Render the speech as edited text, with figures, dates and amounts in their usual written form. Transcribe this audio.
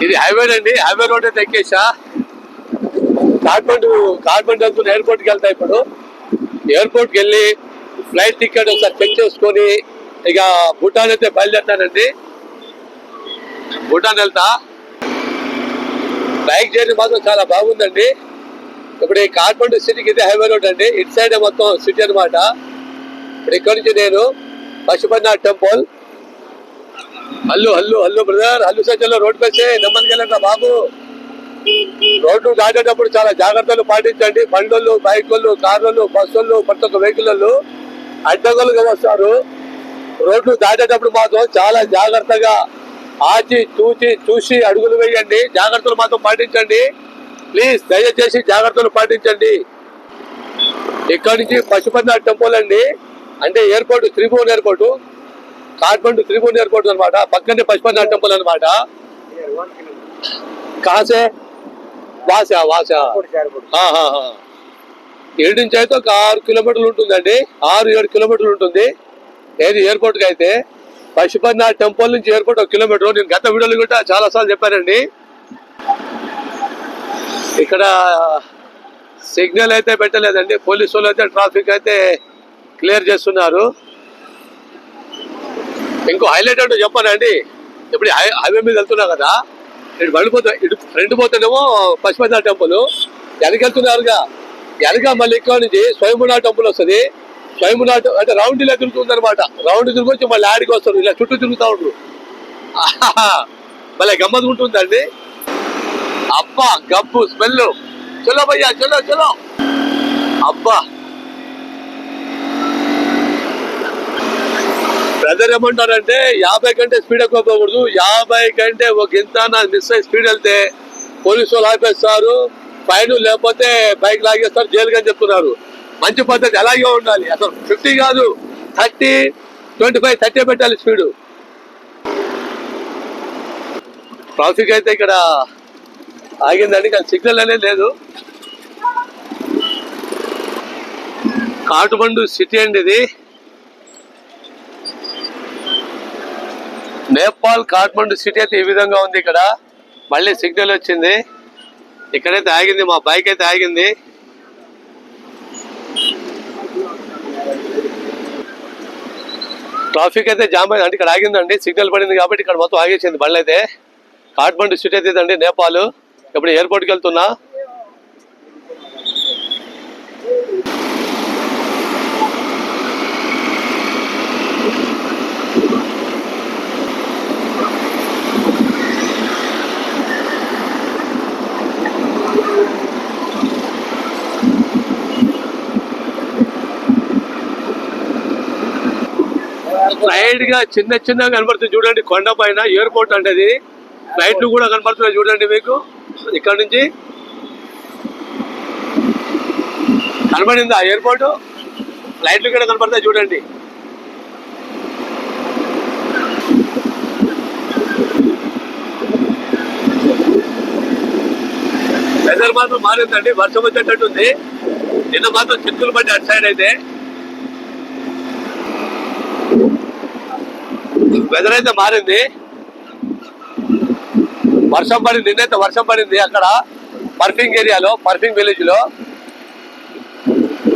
ఇది హైవే అండి, highway road అయితే ఎక్కేసా. కాఠ్మండు వెళ్తున్న ఎయిర్పోర్ట్ కి వెళ్తా. ఇప్పుడు ఎయిర్పోర్ట్ కి వెళ్ళి ఫ్లైట్ టికెట్ ఒకసారి చెక్ చేసుకొని ఇక భూటాన్ అయితే బయలుదేరుతానండి. భూటాన్ వెళ్తా. బైక్ జర్నీ మాత్రం చాలా బాగుందండి. ఇప్పుడు ఈ కాఠ్మండు సిటీకి ఇది హైవే రోడ్ అండి, ఇటు సైడ్ మొత్తం సిటీ అనమాట. ఇప్పుడు ఇక్కడ నుంచి నేను పశుపతినాథ్ టెంపుల్. హల్లు బ్రదర్, హల్లు సజ్జలో రోడ్డు పేసే నెమ్మదికి వెళ్ళండి బాబు. రోడ్డు దాటేటప్పుడు చాలా జాగ్రత్తలు పాటించండి. బండ్లు, బైకులు, కార్లు, బస్సులు, ప్రతి ఒక్క వెహికల్ అడ్డగోలుగా వస్తారు. రోడ్లు దాటేటప్పుడు మాత్రం చాలా జాగ్రత్తగా ఆచి చూసి అడుగులు వేయండి. జాగ్రత్తలు మాత్రం పాటించండి ప్లీజ్, దయచేసి జాగ్రత్తలు పాటించండి. ఇక్కడ నుంచి పశుపతినాథ్ టెంపుల్ అండి, అంటే airport Tribhuvan airport, Kathmandu Tribhuvan airport అనమాట. పక్కనే పశుపతినాథ్ టెంపుల్ అనమాట. కాసే వాసా ఏడు నుంచి అయితే ఒక 6 కిలోమీటర్లు ఉంటుందండి, 6-7 కిలోమీటర్లు ఉంటుంది. ఏది ఎయిర్పోర్ట్ కి అయితే. పశుపతినాథ్ టెంపుల్ నుంచి ఎయిర్పోర్ట్ 1 కిలోమీటర్. నేను గత వీడియోలు కూడా చాలా సార్లు చెప్పానండి. ఇక్కడ సిగ్నల్ అయితే పెట్టలేదండి, పోలీసు వాళ్ళు అయితే ట్రాఫిక్ అయితే క్లియర్ చేస్తున్నారు. ఇంకో హైలైట్ అంటే చెప్పానండి, ఇప్పుడు హైవే మీద వెళ్తున్నా కదా, ఇటు బండిపోతే ఇటు ఫ్రంట్ పోతేనేమో పశుపతినాథ్ టెంపుల్, వెనకెళ్తున్నారుగా వెనక మళ్ళీ ఇక్కడ నుంచి స్వయంభూనాథ్ టెంపుల్ వస్తుంది. స్వయంభూనాథ్ అంటే రౌండ్ ఇలా తిరుగుతుంది అనమాట. రౌండ్ తిరిగి వచ్చి మళ్ళీ ఆడికి వస్తారు, ఇలా చుట్టూ తిరుగుతూ ఉంటారు. మళ్ళీ గమ్మత్ ఉంటుందండి. అబ్బా గబ్బు స్మెల్. చలో భయ్యా చలో. అబ్బా బ్రదర్ ఏమంటారంటే 50 కంటే స్పీడ్ ఎక్కువ పోకూడదు, 50 కంటే ఒక ఇంత మిస్ అయ్యి స్పీడ్ వెళ్తే పోలీసు వాళ్ళు ఆపేస్తారు, ఫైన్, లేకపోతే బైక్ లాగేస్తారు, జైలుకి అని చెప్తున్నారు. మంచి పద్ధతి అలాగే ఉండాలి. అసలు 50 కాదు, 30, 25, 30 పెట్టాలి స్పీడ్. ట్రాఫిక్ అయితే ఇక్కడ ఆగిందండి, కానీ సిగ్నల్ అనేది లేదు. కాఠ్మండు సిటీ అండి ఇది. నేపాల్ కాఠ్మండు సిటీ అయితే ఈ విధంగా ఉంది. ఇక్కడ మళ్ళీ సిగ్నల్ వచ్చింది. ఇక్కడైతే ఆగింది, మా బైక్ అయితే ఆగింది. ట్రాఫిక్ అయితే జామ్ అయింది అంటే ఇక్కడ ఆగిందండి, సిగ్నల్ పడింది కాబట్టి ఇక్కడ మొత్తం ఆగేసింది బండ్లు అయితే. కాఠ్మండు సిటీ అయితే ఇదండి నేపాల్. ఇప్పుడు ఎయిర్పోర్ట్కి వెళ్తున్నా. సైడ్ గా చిన్నగా కనబడుతుంది చూడండి, కొండ పైన ఎయిర్పోర్ట్ అంటే అది. ఫ్లైట్లు కూడా కనబడుతున్నాయి చూడండి మీకు. ఇక్కడ నుంచి కనబడింది ఆ ఎయిర్పోర్ట్, ఫ్లైట్లు కూడా కనబడతాయి చూడండి. వెదర్ మాత్రం మారిందండి, వర్షం వచ్చేటట్టుంది. నిన్న మాత్రం చిత్తులు పడ్డాయి అటు సైడ్ అయితే. వెదర్ అయితే మారింది, వర్షం పడింది. నిన్నైతే వర్షం పడింది అక్కడ పర్ఫింగ్ ఏరియాలో, పర్ఫింగ్ విలేజ్ లో.